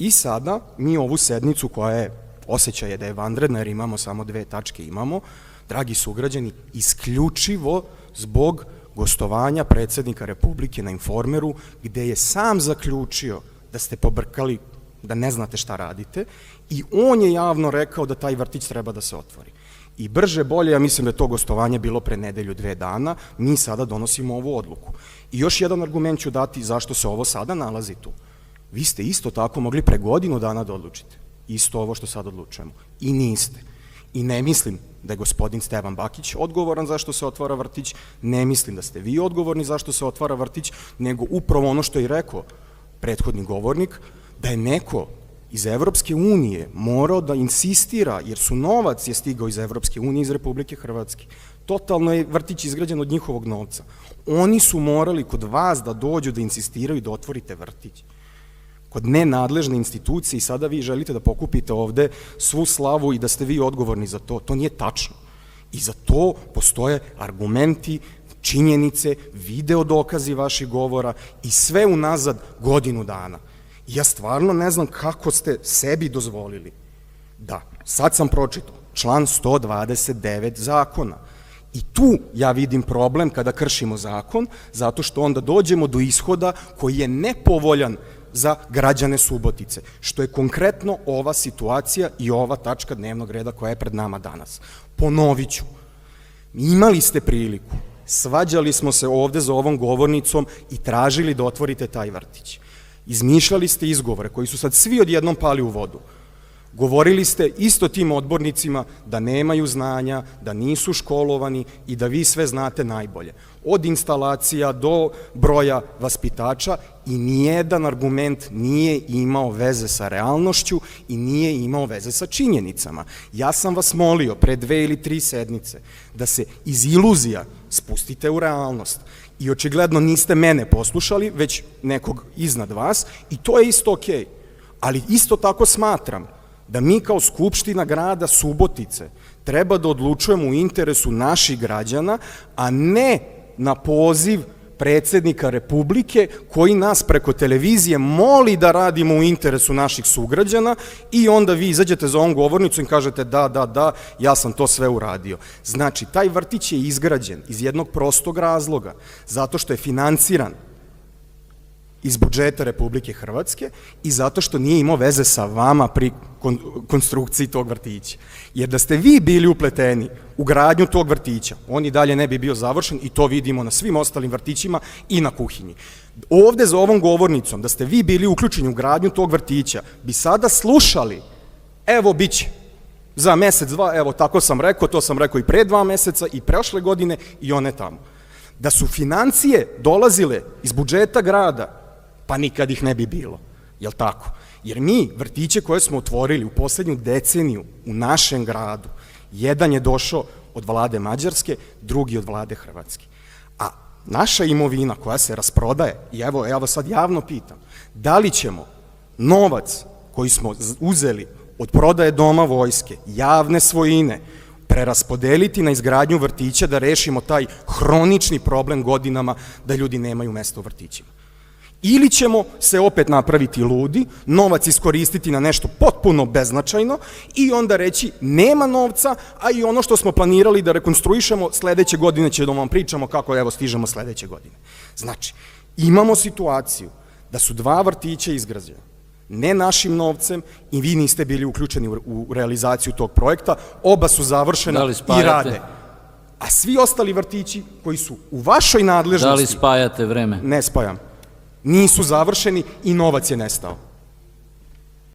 I sada mi ovu sednicu koja je, osjećaj je da je vanredna jer imamo samo 2 tačke, dragi sugrađani, isključivo zbog gostovanja predsednika Republike na Informeru, gde je sam zaključio da ste pobrkali, da ne znate šta radite, i on je javno rekao da taj vrtić treba da se otvori. I brže bolje, ja mislim da je to gostovanje bilo pre nedelju, 2 dana, mi sada donosimo ovu odluku. I još jedan argument ću dati zašto se ovo sada nalazi tu. Vi ste isto tako mogli pre godinu dana da odlučite. Isto ovo što sad odlučujemo. I niste. I ne mislim da je gospodin Stevan Bakić odgovoran zašto se otvara vrtić, ne mislim da ste vi odgovorni zašto se otvara vrtić, nego upravo ono što je rekao prethodni govornik, da je neko iz Evropske unije morao da insistira, jer su novac je stigao iz Evropske unije, iz Republike Hrvatske. Totalno je vrtić izgrađen od njihovog novca. Oni su morali kod vas da dođu da insistiraju da otvorite vrtić. Kod nenadležne institucije i sada vi želite da pokupite ovde svu slavu i da ste vi odgovorni za to. To nije tačno. I za to postoje argumenti, činjenice, video dokazi vaših govora i sve unazad godinu dana. Ja stvarno ne znam kako ste sebi dozvolili da, sad sam pročitao, član 129 zakona. I tu ja vidim problem kada kršimo zakon, zato što onda dođemo do ishoda koji je nepovoljan za građane Subotice, što je konkretno ova situacija i ova tačka dnevnog reda koja je pred nama danas. Ponovit ću, imali ste priliku, svađali smo se ovde za ovom govornicom i tražili da otvorite taj vrtić. Izmišljali ste izgovore koji su sad svi odjednom pali u vodu. Govorili ste isto tim odbornicima da nemaju znanja, da nisu školovani i da vi sve znate najbolje. Od instalacija do broja vaspitača i nijedan argument nije imao veze sa realnošću i nije imao veze sa činjenicama. Ja sam vas molio pre 2 ili 3 sednice da se iz iluzija spustite u realnost. I očigledno niste mene poslušali, već nekog iznad vas i to je isto okej. Ali isto tako smatram da mi kao Skupština grada Subotice treba da odlučujemo u interesu naših građana, a ne na poziv predsednika Republike koji nas preko televizije moli da radimo u interesu naših sugrađana i onda vi izađete za ovom govornicu i kažete da, ja sam to sve uradio. Znači, taj vrtić je izgrađen iz jednog prostog razloga, zato što je finansiran iz budžeta Republike Hrvatske i zato što nije imao veze sa vama pri konstrukciji tog vrtića. Jer da ste vi bili upleteni u gradnju tog vrtića, on i dalje ne bi bio završen i to vidimo na svim ostalim vrtićima i na kuhinji. Ovde za ovom govornicom, da ste vi bili uključeni u gradnju tog vrtića, bi sada slušali, evo biće, za mesec, 2, evo tako sam rekao, to sam rekao i pre 2 meseca i prošle godine i one tamo. Da su financije dolazile iz budžeta grada, pa nikad ih ne bi bilo, jel tako? Jer mi vrtiće koje smo otvorili u poslednju deceniju u našem gradu, jedan je došao od vlade Mađarske, drugi od vlade Hrvatske. A naša imovina koja se rasprodaje, i evo ja vas sad javno pitam, da li ćemo novac koji smo uzeli od prodaje doma vojske, javne svojine, preraspodeliti na izgradnju vrtića da rešimo taj hronični problem godinama da ljudi nemaju mesta u vrtićima? Ili ćemo se opet napraviti ludi, novac iskoristiti na nešto potpuno beznačajno i onda reći nema novca, a i ono što smo planirali da rekonstruišemo sledeće godine će da vam pričamo kako evo stižemo sledeće godine. Znači, imamo situaciju da su 2 vrtića izgrađena, ne našim novcem i vi niste bili uključeni u realizaciju tog projekta, oba su završena i rade. A svi ostali vrtići koji su u vašoj nadležnosti... Da li spajate vreme? Ne spajam. Nisu završeni i novac je nestao.